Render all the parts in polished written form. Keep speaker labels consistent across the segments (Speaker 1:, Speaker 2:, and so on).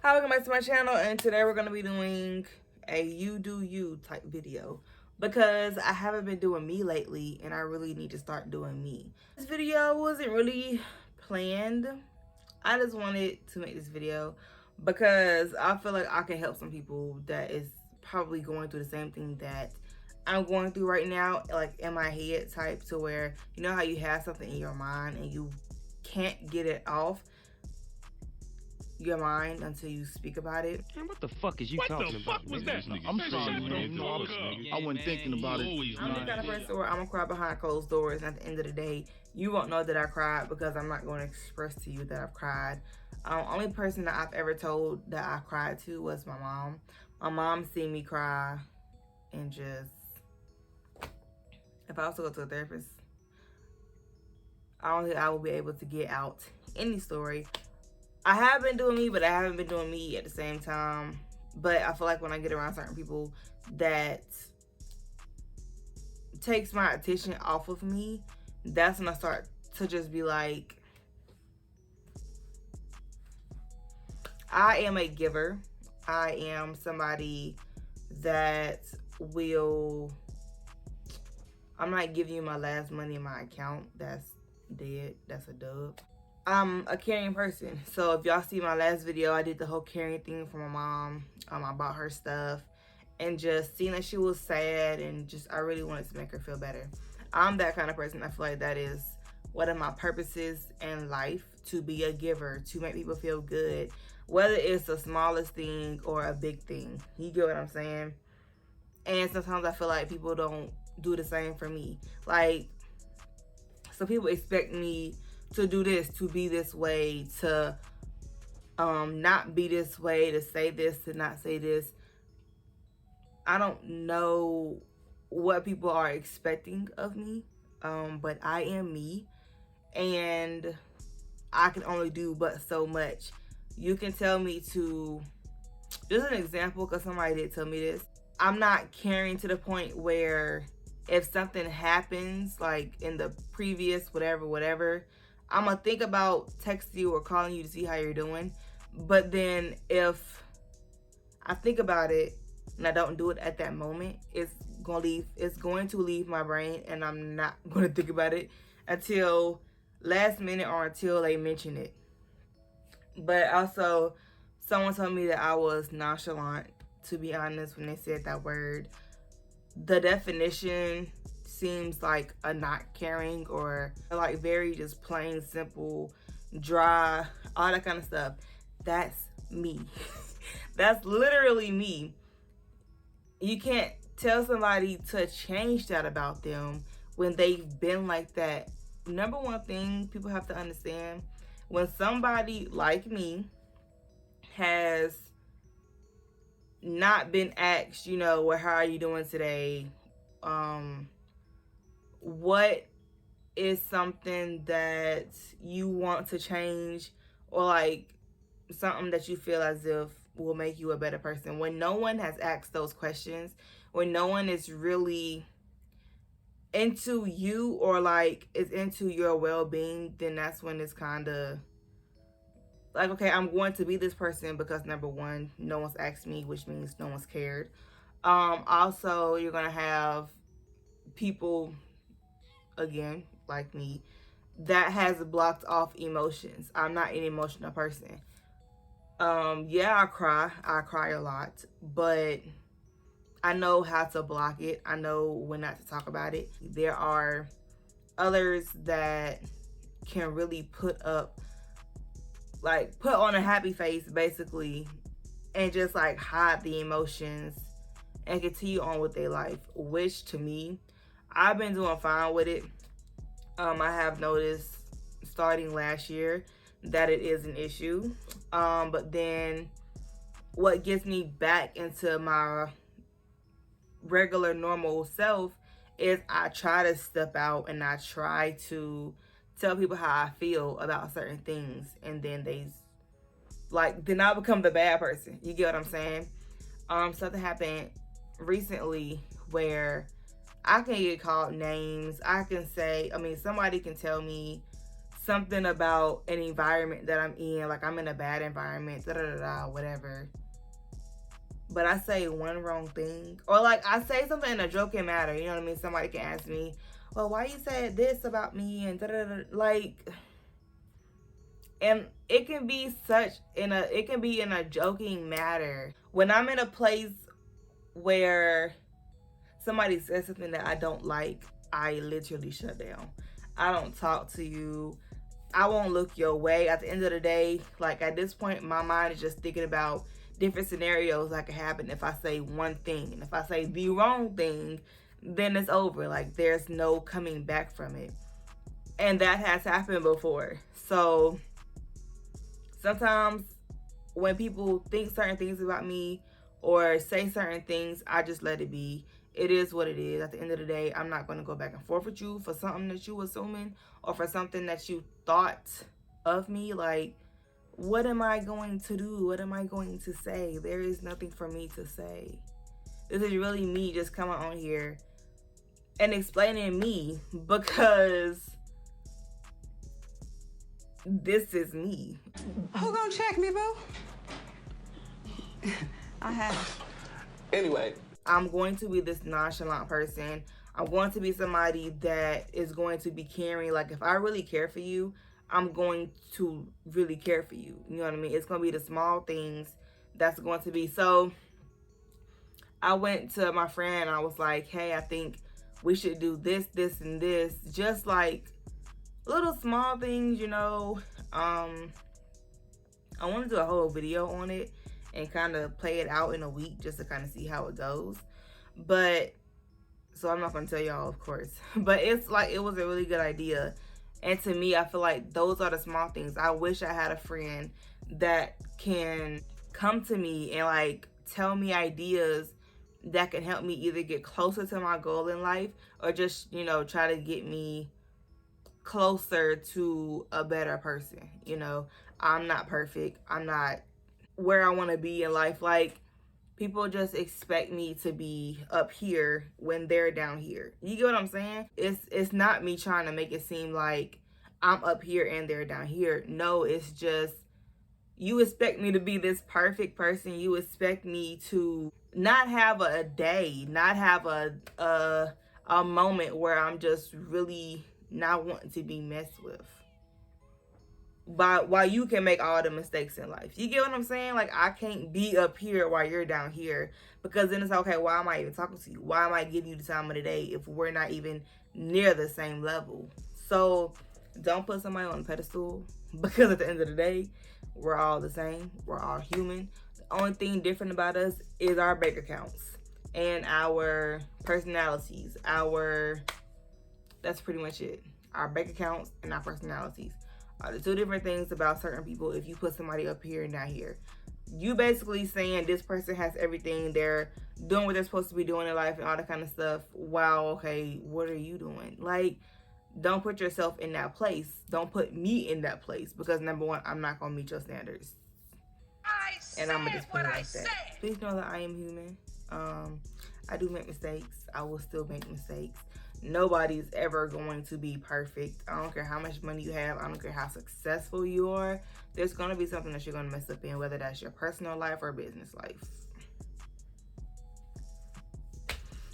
Speaker 1: Hi, welcome back to my channel, and today we're going to be doing a you do you type video because I haven't been doing me lately and I really need to start doing me. This video wasn't really planned. I just wanted to make this video because I feel like I can help some people that is probably going through the same thing that I'm going through right now, like in my head type, to where you know how you have something in your mind and you can't get it off your mind until you speak about it.
Speaker 2: Man, what the fuck is you talking about?
Speaker 3: What the fuck was that?
Speaker 4: I'm
Speaker 3: That
Speaker 4: sorry,
Speaker 3: shit
Speaker 4: man.
Speaker 3: don't fuck up.
Speaker 4: I wasn't thinking about it.
Speaker 1: I'm the kind of person where I'm gonna cry behind closed doors, and at the end of the day, you won't know that I cried because I'm not going to express to you that I've cried. Only person that I've ever told that I cried to was my mom. My mom seen me cry, and just, if I was to go to a therapist, I don't think I will be able to get out any story. I have been doing me, but I haven't been doing me at the same time. But I feel like when I get around certain people that takes my attention off of me, that's when I start to just be like, I am a giver. I am somebody that will, I'm not giving you my last money in my account. That's dead. That's a dub. I'm a caring person. So if y'all see my last video, I did the whole caring thing for my mom. I bought her stuff, and just seeing that she was sad, and just I really wanted to make her feel better. I'm that kind of person. I feel like that is one of my purposes in life, to be a giver, to make people feel good, whether it's the smallest thing or a big thing. You get what I'm saying? And sometimes I feel like people don't do the same for me. Like, some people expect me to do this, to be this way, to not be this way, to say this, to not say this. I don't know what people are expecting of me, but I am me, and I can only do but so much. You can tell me to, just an example, because somebody did tell me this, I'm not caring to the point where if something happens, like in the previous whatever, I'm gonna think about texting you or calling you to see how you're doing. But then if I think about it and I don't do it at that moment, it's going to leave my brain, and I'm not going to think about it until last minute or until they mention it. But also, someone told me that I was nonchalant, to be honest, when they said that word. The definition seems like a not caring, or like very just plain simple, dry, all that kind of stuff. That's me. That's literally me. You can't tell somebody to change that about them when they've been like that. Number one thing people have to understand, when somebody like me has not been asked, well, how are you doing today? What is something that you want to change, or like something that you feel as if will make you a better person? When no one has asked those questions, when no one is really into you or like is into your well-being, then that's when it's kind of like, okay, I'm going to be this person because number one, no one's asked me, which means no one's cared. Also, you're gonna have people, again, like me, that has blocked off emotions. I'm not an emotional person. Yeah, I cry a lot, but I know how to block it. I know when not to talk about it. There are others that can really put on a happy face, basically, and just like hide the emotions and continue on with their life, which to me, I've been doing fine with it. I have noticed starting last year that it is an issue. But then what gets me back into my regular normal self is I try to step out and I try to tell people how I feel about certain things, and then then I become the bad person. You get what I'm saying? Something happened recently where I can get called names. Somebody can tell me something about an environment that I'm in, like I'm in a bad environment, whatever. But I say one wrong thing, or like I say something in a joking manner, you know what I mean? Somebody can ask me, well, why you said this about me, and like, and it can be in a joking manner. When I'm in a place where somebody says something that I don't like, I literally shut down. I don't talk to you. I won't look your way. At the end of the day, like at this point, my mind is just thinking about different scenarios that could happen if I say one thing. And if I say the wrong thing, then it's over. Like there's no coming back from it. And that has happened before. So sometimes when people think certain things about me or say certain things, I just let it be. It is what it is. At the end of the day, I'm not going to go back and forth with you for something that you assuming or for something that you thought of me. Like, what am I going to do? What am I going to say? There is nothing for me to say. This is really me just coming on here and explaining me, because this is me.
Speaker 3: Who gonna check me, boo? I have.
Speaker 4: Anyway.
Speaker 1: I'm going to be this nonchalant person. I'm going to be somebody that is going to be caring. Like, if I really care for you, I'm going to really care for you. You know what I mean? It's going to be the small things that's going to be. So I went to my friend and I was like, hey, I think we should do this, this, and this. Just like little small things, you know. I want to do a whole video on it and kind of play it out in a week just to kind of see how it goes. But so I'm not going to tell y'all, of course, but it's like, it was a really good idea. And to me, I feel like those are the small things. I wish I had a friend that can come to me and like tell me ideas that can help me either get closer to my goal in life or just, you know, try to get me closer to a better person. You know, I'm not perfect. I'm not where I want to be in life. Like, people just expect me to be up here when they're down here. You get what I'm saying? It's not me trying to make it seem like I'm up here and they're down here. No, it's just you expect me to be this perfect person. You expect me to not have a day, not have a moment where I'm just really not wanting to be messed with. But while you can make all the mistakes in life. You get what I'm saying? Like, I can't be up here while you're down here, because then it's okay, why am I even talking to you? Why am I giving you the time of the day if we're not even near the same level? So don't put somebody on a pedestal, because at the end of the day, we're all the same. We're all human. The only thing different about us is our bank accounts and our personalities. That's pretty much it. Our bank accounts and our personalities are the two different things about certain people. If you put somebody up here and down here, you basically saying this person has everything, they're doing what they're supposed to be doing in life and all that kind of stuff. Wow, okay, what are you doing? Like, don't put yourself in that place. Don't put me in that place, because number one, I'm not gonna meet your standards. And I'm gonna just put it like that. Please know that I am human. I do make mistakes. I will still make mistakes. Nobody's ever going to be perfect. I don't care how much money you have. I don't care how successful you are. There's going to be something that you're going to mess up in, whether that's your personal life or business life.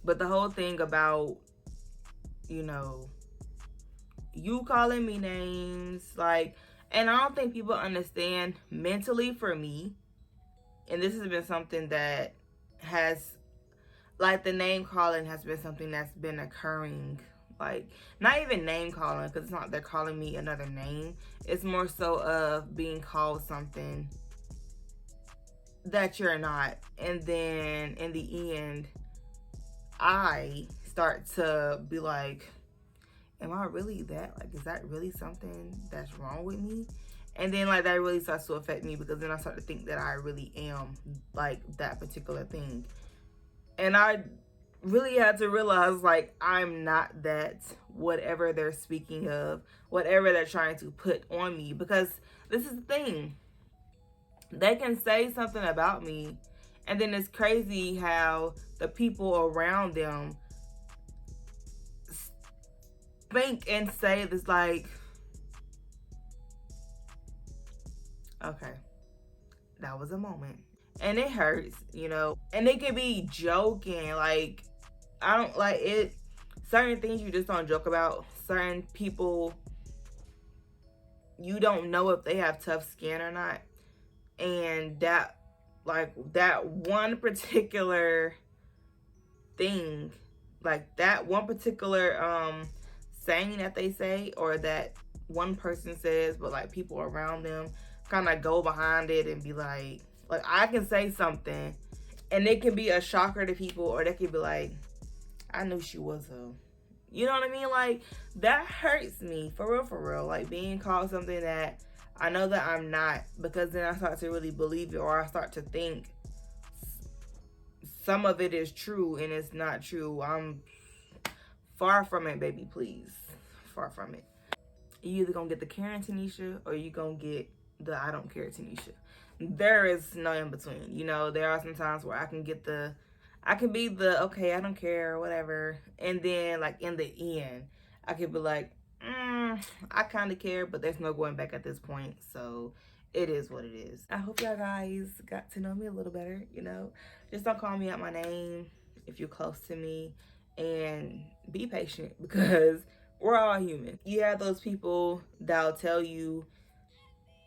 Speaker 1: But the whole thing about, you know, you calling me names, like, and I don't think people understand mentally for me, and this has been something that has, like, the name calling has been something that's been occurring. Like, not even name calling, because it's not they're calling me another name. It's more so of being called something that you're not. And then in the end, I start to be like, am I really that? Like, is that really something that's wrong with me? And then, like, that really starts to affect me, because then I start to think that I really am, like, that particular thing. And I really had to realize, like, I'm not that, whatever they're speaking of, whatever they're trying to put on me. Because this is the thing. They can say something about me, and then it's crazy how the people around them think and say this, like, Okay, that was a moment. And it hurts, you know. And it could be joking. Like, I don't like it. Certain things you just don't joke about. Certain people, you don't know if they have tough skin or not. And that, like, that one particular thing, like that one particular saying that they say, or that one person says, but like people around them kind of go behind it and be like I can say something and it can be a shocker to people, or they could be like, I knew she was a, you know what I mean? Like, that hurts me for real, like being called something that I know that I'm not, because then I start to really believe it, or I start to think some of it is true and it's not true. I'm far from it, baby, please. Far from it. You either gonna get the Karen Tanisha, or you gonna get the I don't care Tanisha. There is no in between. You know, there are some times where I can be the okay, I don't care, or whatever. And then like in the end, I could be like, I kind of care, but there's no going back at this point. So it is what it is. I hope y'all guys got to know me a little better, you know. Just don't call me out my name if you're close to me, and be patient, because we're all human. You have those people that'll tell you,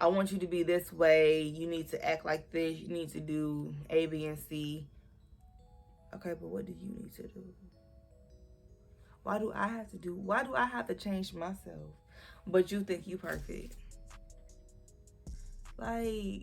Speaker 1: I want you to be this way, you need to act like this, you need to do A, B, and C. Okay, but what do you need to do? Why do I have to change myself? But you think you perfect? Like,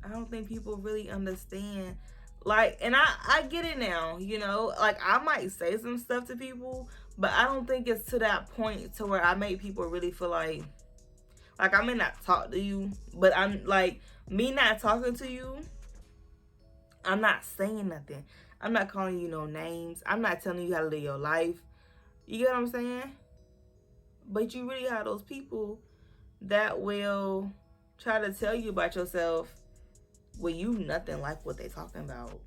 Speaker 1: I don't think people really understand. Like, and I get it now, you know, like I might say some stuff to people, but I don't think it's to that point to where I make people really feel like I may not talk to you, but I'm like, me not talking to you, I'm not saying nothing. I'm not calling you no names. I'm not telling you how to live your life. You get what I'm saying? But you really have those people that will try to tell you about yourself when you nothing like what they talking about.